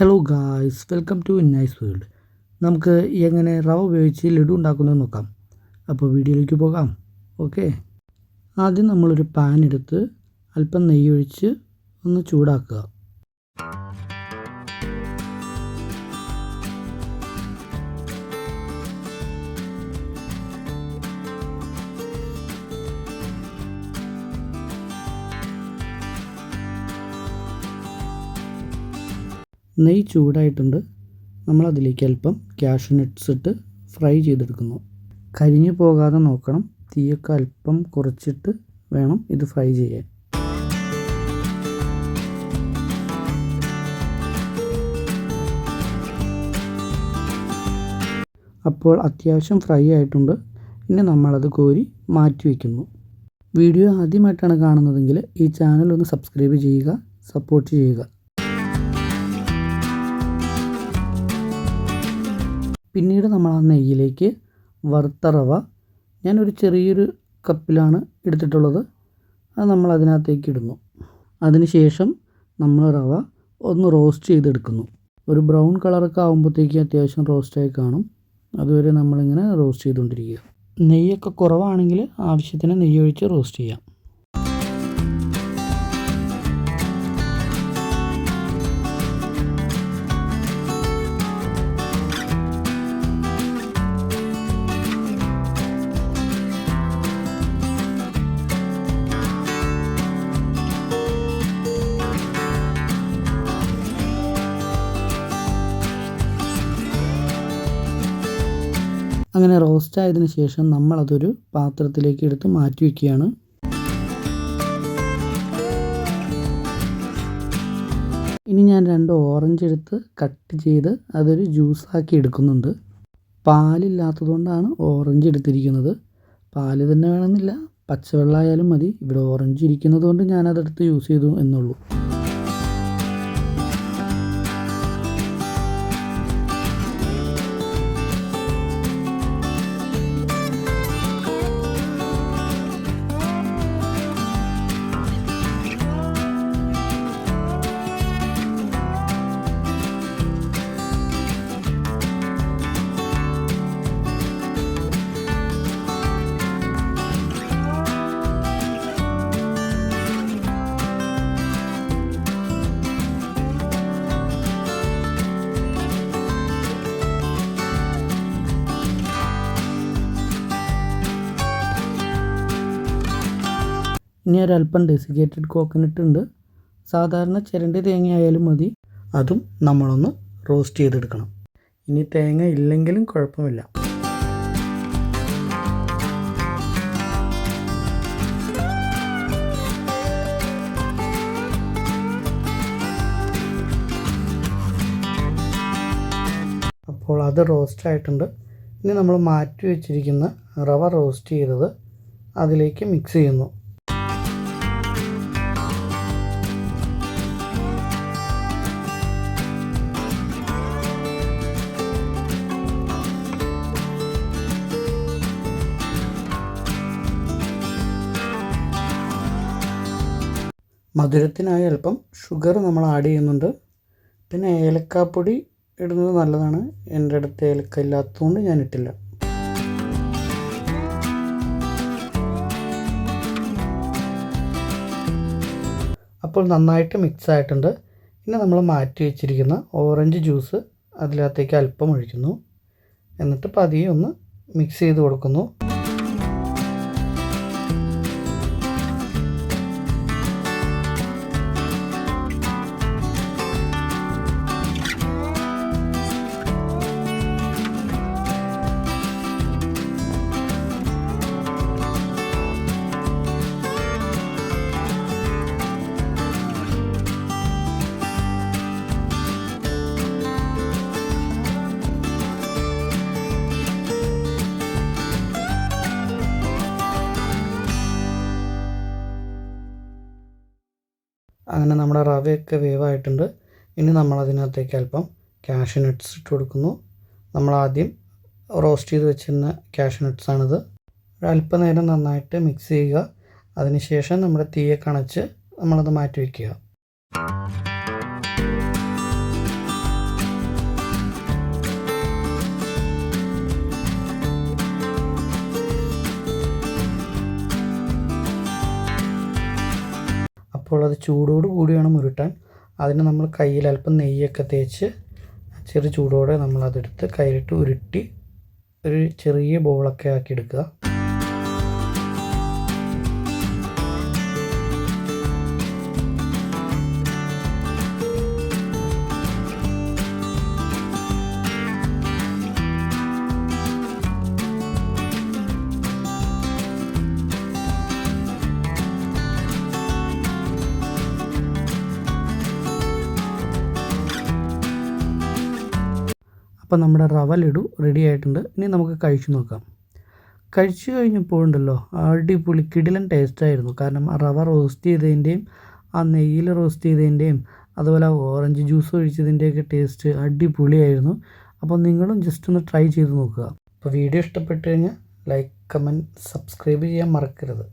Hello guys, welcome to nice world. നമുക്ക് എങ്ങനെ റവ ഉപയോഗിച്ച് ലഡു ഉണ്ടാക്കുന്നത് നോക്കാം. അപ്പോൾ വീഡിയോയിലേക്ക് പോകാം. ഓക്കെ, ആദ്യം നമ്മളൊരു പാൻ എടുത്ത് അല്പം നെയ്യ് ഒഴിച്ച് ഒന്ന് ചൂടാക്കുക. നെയ്യ് ചൂടായിട്ടുണ്ട്. നമ്മളതിലേക്ക് അല്പം കാഷ്യൂ നട്ട്സ് ഇട്ട് ഫ്രൈ ചെയ്തെടുക്കുന്നു. കരിഞ്ഞു പോകാതെ നോക്കണം. തീയൊക്കെ അല്പം കുറച്ചിട്ട് വേണം ഇത് ഫ്രൈ ചെയ്യാൻ. അപ്പോൾ അത്യാവശ്യം ഫ്രൈ ആയിട്ടുണ്ട്. ഇനി നമ്മളത് കോരി മാറ്റി വയ്ക്കുന്നു. വീഡിയോ ആദ്യമായിട്ടാണ് കാണുന്നതെങ്കിൽ ഈ ചാനൽ ഒന്ന് സബ്സ്ക്രൈബ് ചെയ്യുക, സപ്പോർട്ട് ചെയ്യുക. പിന്നീട് നമ്മൾ ആ നെയ്യിലേക്ക് വറുത്ത റവ, ഞാനൊരു ചെറിയൊരു കപ്പിലാണ് എടുത്തിട്ടുള്ളത്, അത് നമ്മൾ അതിനകത്തേക്ക് ഇടുന്നു. അതിനുശേഷം നമ്മൾ റവ ഒന്ന് റോസ്റ്റ് ചെയ്തെടുക്കുന്നു. ഒരു ബ്രൗൺ കളറൊക്കെ ആകുമ്പോഴത്തേക്ക് അത്യാവശ്യം റോസ്റ്റായി കാണും. അതുവരെ നമ്മളിങ്ങനെ റോസ്റ്റ് ചെയ്തുകൊണ്ടിരിക്കുക. നെയ്യൊക്കെ കുറവാണെങ്കിൽ ആവശ്യത്തിന് നെയ്യ് ഒഴിച്ച് റോസ്റ്റ് ചെയ്യാം. അങ്ങനെ റോസ്റ്റ് ആയതിനു ശേഷം നമ്മളതൊരു പാത്രത്തിലേക്ക് എടുത്ത് മാറ്റി വയ്ക്കുകയാണ്. ഇനി ഞാൻ 2 ഓറഞ്ച് എടുത്ത് കട്ട് ചെയ്ത് അതൊരു ജ്യൂസാക്കി എടുക്കുന്നുണ്ട്. പാലില്ലാത്തതുകൊണ്ടാണ് ഓറഞ്ച് എടുത്തിരിക്കുന്നത്. പാല് തന്നെ വേണമെന്നില്ല, പച്ചവെള്ളമായാലും മതി. ഇവിടെ ഓറഞ്ച് ഇരിക്കുന്നത് കൊണ്ട് ഞാനതെടുത്ത് യൂസ് ചെയ്തു എന്നുള്ളൂ. ഇനി ഒരല്പം ഡെസിക്കേറ്റഡ് കോക്കനട്ട് ഉണ്ട്. സാധാരണ ചിരണ്ടിയ തേങ്ങ ആയാലും മതി. അതും നമ്മളൊന്ന് റോസ്റ്റ് ചെയ്തെടുക്കണം. ഇനി തേങ്ങ ഇല്ലെങ്കിലും കുഴപ്പമില്ല. അപ്പോൾ അത് റോസ്റ്റ് ആയിട്ടുണ്ട്. ഇനി നമ്മൾ മാറ്റി വെച്ചിരിക്കുന്ന റവ റോസ്റ്റ് ചെയ്തത് അതിലേക്ക് മിക്സ് ചെയ്യുന്നു. മധുരത്തിനായി അല്പം ഷുഗർ നമ്മൾ ആഡ് ചെയ്യുന്നുണ്ട്. പിന്നെ ഏലക്കാപ്പൊടി ഇടുന്നത് നല്ലതാണ്. എൻ്റെ അടുത്ത് ഏലക്ക ഇല്ലാത്തതുകൊണ്ട് ഞാൻ ഇട്ടില്ല. അപ്പോൾ നന്നായിട്ട് മിക്സ് ആയിട്ടുണ്ട്. ഇനി നമ്മൾ മാറ്റി വെച്ചിരിക്കുന്ന ഓറഞ്ച് ജ്യൂസ് അതിനകത്തേക്ക് അല്പം ഒഴിക്കുന്നു. എന്നിട്ട് പതിയെ ഒന്ന് മിക്സ് ചെയ്ത് കൊടുക്കുന്നു. അങ്ങനെ നമ്മുടെ റവയൊക്കെ വേവായിട്ടുണ്ട്. ഇനി നമ്മളതിനകത്തേക്ക് അല്പം കാഷ്യൂ നട്ട്സ് ഇട്ട് കൊടുക്കുന്നു. നമ്മളാദ്യം റോസ്റ്റ് ചെയ്ത് വെച്ചിരുന്ന കാഷ്യൂ നട്ട്സാണിത്. ഒരല്പനേരം നന്നായിട്ട് മിക്സ് ചെയ്യുക. അതിനുശേഷം നമ്മുടെ തീയൊക്കെ അണച്ച് നമ്മളത് മാറ്റി വയ്ക്കുക. അപ്പോൾ അത് ചൂടോട് കൂടി വേണം ഉരുട്ടാൻ. അതിന് നമ്മൾ കയ്യിൽ അല്പം നെയ്യൊക്കെ തേച്ച് ചെറു ചൂടോടെ നമ്മളതെടുത്ത് കയ്യിലിട്ട് ഉരുട്ടി ഒരു ചെറിയ ബോളൊക്കെ ആക്കി എടുക്കുക. അപ്പോൾ നമ്മുടെ റവ ലഡു റെഡി ആയിട്ടുണ്ട്. ഇനി നമുക്ക് കഴിച്ചു നോക്കാം. കഴിച്ചു കഴിഞ്ഞപ്പോഴുണ്ടല്ലോ അടിപൊളി കിടിലൻ ടേസ്റ്റായിരുന്നു. കാരണം ആ റവ റോസ്റ്റ് ചെയ്തതിൻ്റെയും ആ നെയ്യിൽ റോസ്റ്റ് ചെയ്തതിൻ്റെയും അതുപോലെ ഓറഞ്ച് ജ്യൂസ് ഒഴിച്ചതിൻ്റെയൊക്കെ ടേസ്റ്റ് അടിപൊളിയായിരുന്നു. അപ്പോൾ നിങ്ങളും ജസ്റ്റ് ഒന്ന് ട്രൈ ചെയ്ത് നോക്കുക. അപ്പോൾ വീഡിയോ ഇഷ്ടപ്പെട്ട് കഴിഞ്ഞാൽ ലൈക്ക്, കമൻറ്റ്, സബ്സ്ക്രൈബ് ചെയ്യാൻ മറക്കരുത്.